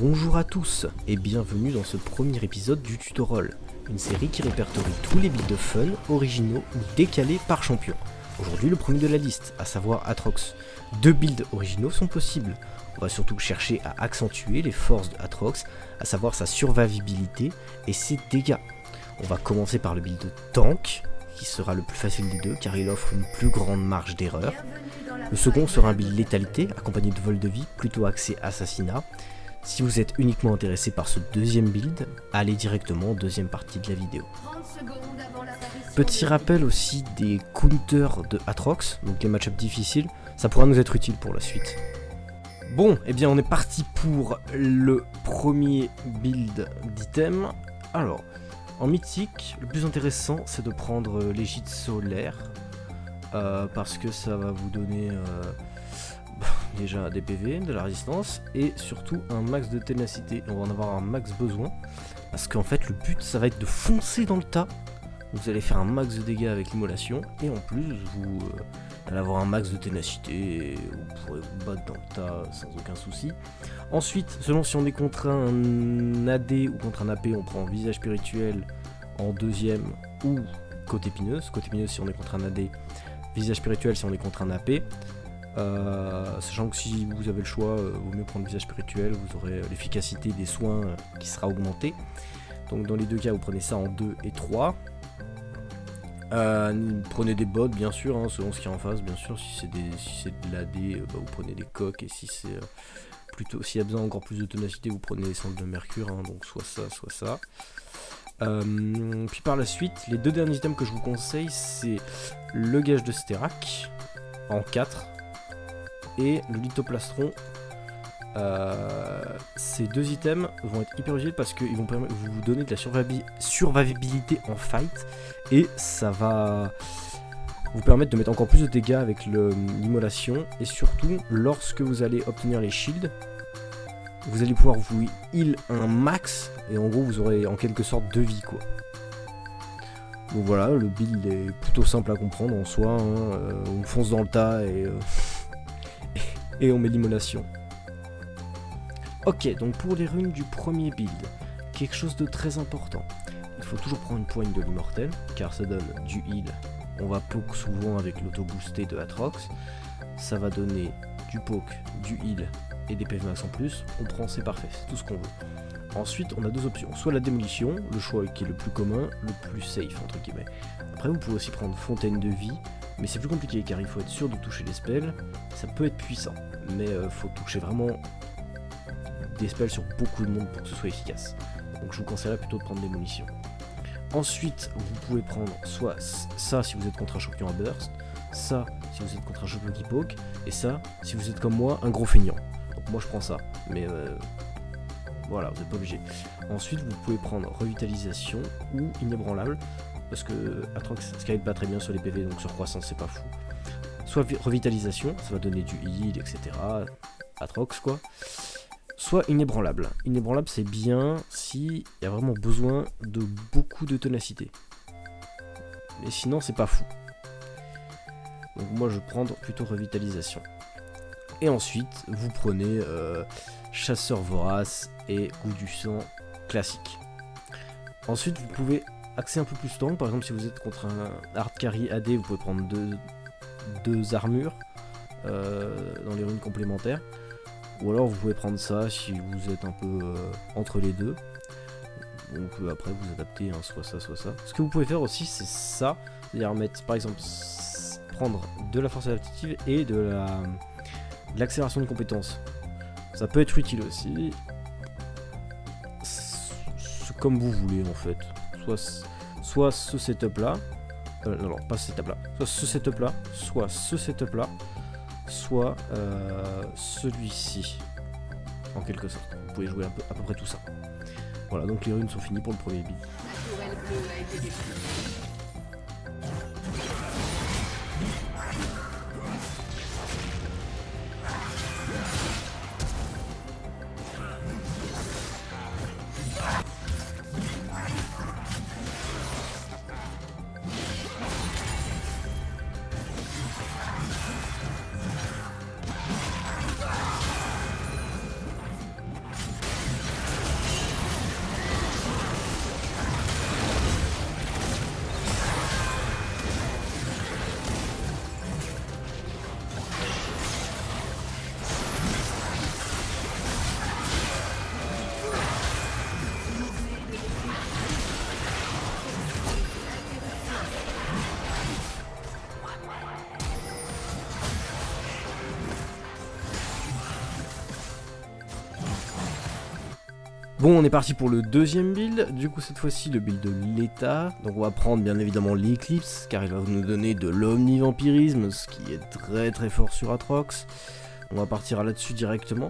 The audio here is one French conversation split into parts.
Bonjour à tous et bienvenue dans ce premier épisode du Tutorol, une série qui répertorie tous les builds de fun, originaux ou décalés par champion. Aujourd'hui le premier de la liste, à savoir Aatrox. 2 builds originaux sont possibles. On va surtout chercher à accentuer les forces de Aatrox, à savoir sa survivabilité et ses dégâts. On va commencer par le build tank, qui sera le plus facile des deux car il offre une plus grande marge d'erreur. Le second sera un build létalité, accompagné de vol de vie, plutôt axé assassinat. Si vous êtes uniquement intéressé par ce deuxième build, allez directement en deuxième partie de la vidéo. Petit rappel aussi des counters de Aatrox, donc les match-ups difficiles, ça pourra nous être utile pour la suite. Bon, et bien on est parti pour le premier build d'item. Alors, en mythique, le plus intéressant c'est de prendre l'égide solaire, parce que ça va vous donner déjà des PV, de la résistance et surtout un max de ténacité. On va en avoir un max besoin parce qu'en fait le but ça va être de foncer dans le tas. Vous allez faire un max de dégâts avec l'immolation et en plus vous allez avoir un max de ténacité et vous pourrez vous battre dans le tas sans aucun souci. Ensuite, selon si on est contre un AD ou contre un AP, on prend visage spirituel en deuxième ou côte épineuse. Côte épineuse si on est contre un AD, visage spirituel si on est contre un AP. Sachant que si vous avez le choix, vaut mieux prendre visage spirituel, vous aurez l'efficacité des soins qui sera augmentée. Donc dans les deux cas vous prenez ça en 2 et 3. Prenez des bots bien sûr, hein, selon ce qu'il y a en face bien sûr. Si c'est de l'AD, vous prenez des coques, et si c'est plutôt, s'il y a besoin encore plus de ténacité, vous prenez les cendres de mercure, hein, donc soit ça, soit ça. Puis par la suite, les deux derniers items que je vous conseille, c'est le gage de Sterak en 4 et le lithoplastron. Ces deux items vont être hyper utiles parce qu'ils vont vous donner de la survivabilité en fight et ça va vous permettre de mettre encore plus de dégâts avec l'immolation. Et surtout, lorsque vous allez obtenir les shields, vous allez pouvoir vous heal un max et en gros vous aurez en quelque sorte 2 vies quoi. Donc voilà, le build est plutôt simple à comprendre en soi, hein. On fonce dans le tas et on met l'immolation. Ok, donc pour les runes du premier build, quelque chose de très important. Il faut toujours prendre une poigne de l'immortel, car ça donne du heal. On va poke souvent avec l'auto-boosté de Aatrox. Ça va donner du poke, du heal et des PV max en plus. On prend, c'est parfait, c'est tout ce qu'on veut. Ensuite, on a deux options. Soit la démolition, le choix qui est le plus commun, le plus safe entre guillemets. Après, vous pouvez aussi prendre fontaine de vie, mais c'est plus compliqué car il faut être sûr de toucher les spells. Ça peut être puissant, mais faut toucher vraiment des spells sur beaucoup de monde pour que ce soit efficace. Donc je vous conseillerais plutôt de prendre démolition. Ensuite, vous pouvez prendre soit ça si vous êtes contre un champion à burst, ça si vous êtes contre un champion qui poke, et ça si vous êtes comme moi, un gros feignant. Donc moi je prends ça, mais voilà, vous n'êtes pas obligé. Ensuite, vous pouvez prendre revitalisation ou inébranlable, parce que Aatrox scale pas très bien sur les PV, donc sur croissance c'est pas fou. Soit revitalisation, ça va donner du heal, etc. Aatrox quoi. Soit inébranlable. Inébranlable c'est bien s'il y a vraiment besoin de beaucoup de ténacité. Mais sinon c'est pas fou. Donc moi je prends plutôt revitalisation. Et ensuite vous prenez chasseur vorace et goût du sang classique. Ensuite vous pouvez axer un peu plus tank. Par exemple si vous êtes contre un hard carry AD, vous pouvez prendre deux armures dans les runes complémentaires. Ou alors vous pouvez prendre ça si vous êtes un peu entre les deux. Donc après vous adaptez, hein, soit ça, soit ça. Ce que vous pouvez faire aussi c'est ça, c'est-à-dire mettre par exemple prendre de la force adaptative et de l'accélération de compétences. Ça peut être utile aussi. C'est comme vous voulez en fait. Soit ce setup là. Non, pas ce setup là. Soit ce setup là, soit ce setup là. Soit celui-ci, en quelque sorte. Vous pouvez jouer à peu près tout ça. Voilà, donc les runes sont finies pour le premier build. Bon, on est parti pour le deuxième build, du coup cette fois-ci le build de l'état. Donc on va prendre bien évidemment l'éclipse, car il va nous donner de l'omnivampirisme, ce qui est très fort sur Atrox. On va partir là-dessus directement.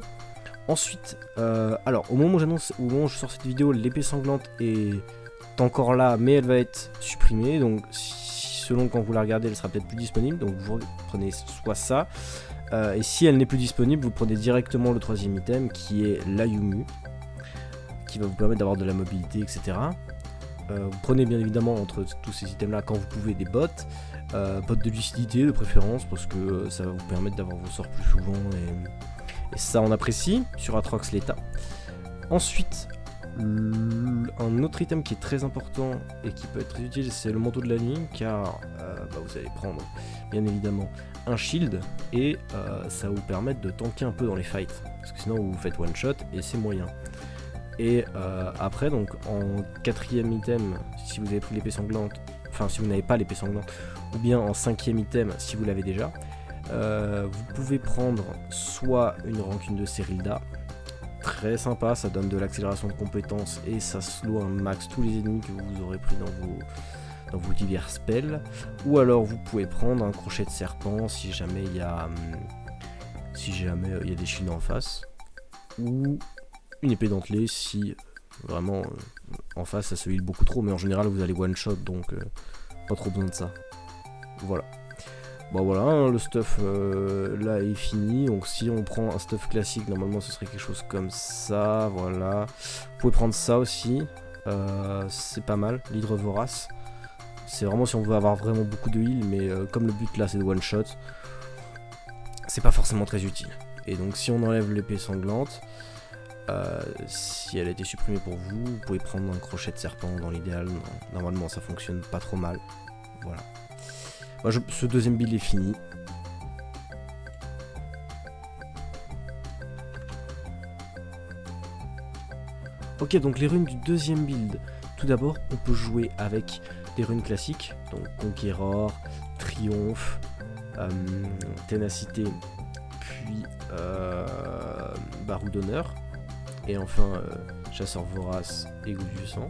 Ensuite, alors au moment où je sors cette vidéo, l'épée sanglante est encore là, mais elle va être supprimée. Donc selon quand vous la regardez, elle sera peut-être plus disponible. Donc vous prenez soit ça, et si elle n'est plus disponible, vous prenez directement le troisième item qui est l'Ayumu, qui va vous permettre d'avoir de la mobilité, etc. Vous prenez bien évidemment entre tous ces items là quand vous pouvez des bottes, bottes de lucidité de préférence, parce que ça va vous permettre d'avoir vos sorts plus souvent, et ça on apprécie sur Atrox l'état. Ensuite, un autre item qui est très important et qui peut être très utile, c'est le manteau de la nuit, car vous allez prendre bien évidemment un shield, et ça va vous permettre de tanker un peu dans les fights, parce que sinon vous faites one shot et c'est moyen. Et après, donc en quatrième item, si vous avez pris l'épée sanglante, enfin si vous n'avez pas l'épée sanglante, ou bien en cinquième item si vous l'avez déjà, vous pouvez prendre soit une rancune de Serilda, très sympa, ça donne de l'accélération de compétences et ça slow un max tous les ennemis que vous aurez pris dans vos divers spells, ou alors vous pouvez prendre un crochet de serpent si jamais il y a des shields en face, ou une épée dentelée si vraiment en face ça se heal beaucoup trop, mais en général vous allez one shot, donc pas trop besoin de ça. Voilà. Bon voilà, hein, le stuff là est fini. Donc si on prend un stuff classique, normalement ce serait quelque chose comme ça, voilà. Vous pouvez prendre ça aussi, c'est pas mal, l'hydre vorace. C'est vraiment si on veut avoir vraiment beaucoup de heal, mais comme le but là c'est de one shot, c'est pas forcément très utile. Et donc si on enlève l'épée sanglante, si elle a été supprimée pour vous, vous pouvez prendre un crochet de serpent dans l'idéal. Normalement ça fonctionne pas trop mal. Voilà. Moi, ce deuxième build est fini. Ok, donc les runes du deuxième build. Tout d'abord, on peut jouer avec des runes classiques, donc Conquéror, Triomphe, Ténacité, puis Barou d'honneur, et enfin Chasseur vorace et Goût du sang.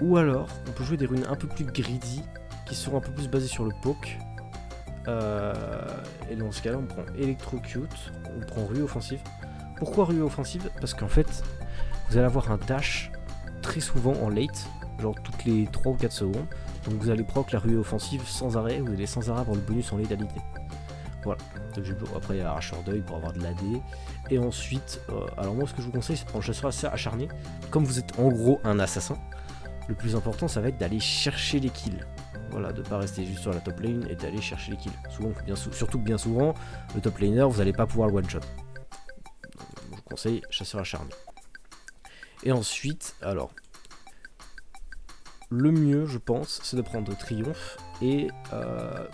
Ou alors, on peut jouer des runes un peu plus greedy, qui seront un peu plus basées sur le poke. Et dans ce cas là on prend Electrocute, on prend Rue offensive. Pourquoi Rue offensive? Parce qu'en fait vous allez avoir un dash très souvent en late, genre toutes les 3 ou 4 secondes. Donc vous allez proc la Rue offensive sans arrêt, vous allez sans arrêt avoir le bonus en létalité. Voilà, donc après il y a Arracheur d'œil pour avoir de l'AD. Et ensuite, alors moi ce que je vous conseille c'est de prendre Chasseur assez acharné. Comme vous êtes en gros un assassin, le plus important ça va être d'aller chercher les kills. Voilà, de pas rester juste sur la top lane et d'aller chercher les kills. Souvent, surtout bien souvent, le top laner, vous n'allez pas pouvoir le one shot. Donc, je vous conseille Chasseur acharné. Et ensuite, alors, le mieux, je pense, c'est de prendre Triomphe et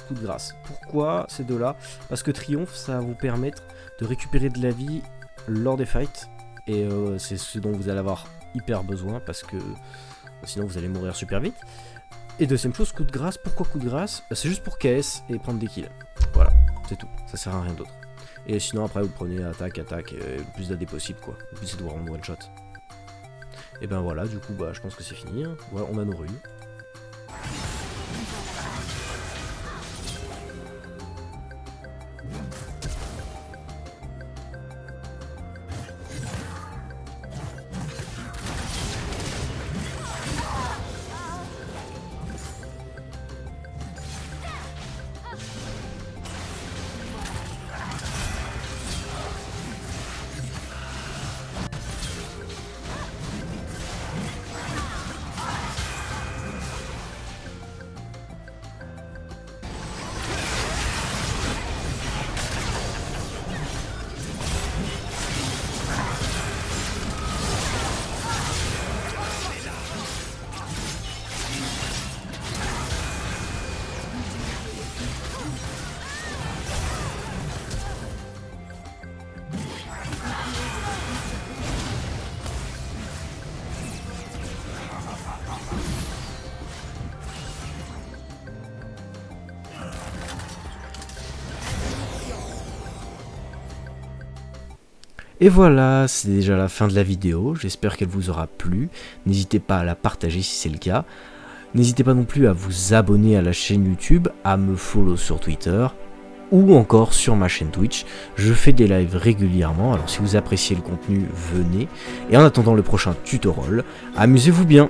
Coup de grâce. Pourquoi ces deux-là? Parce que Triomphe, ça va vous permettre de récupérer de la vie lors des fights. Et c'est ce dont vous allez avoir hyper besoin, parce que sinon vous allez mourir super vite. Et deuxième chose, coup de grâce. Pourquoi coup de grâce? C'est juste pour KS et prendre des kills. Voilà, c'est tout. Ça sert à rien d'autre. Et sinon après vous prenez attaque, le plus d'AD possible quoi. Le but c'est de voir en one shot. Et ben voilà, du coup je pense que c'est fini. Hein. Voilà, on a nos runes. Et voilà, c'est déjà la fin de la vidéo, j'espère qu'elle vous aura plu, n'hésitez pas à la partager si c'est le cas, n'hésitez pas non plus à vous abonner à la chaîne YouTube, à me follow sur Twitter, ou encore sur ma chaîne Twitch, je fais des lives régulièrement, alors si vous appréciez le contenu, venez, et en attendant le prochain tutoriel, amusez-vous bien.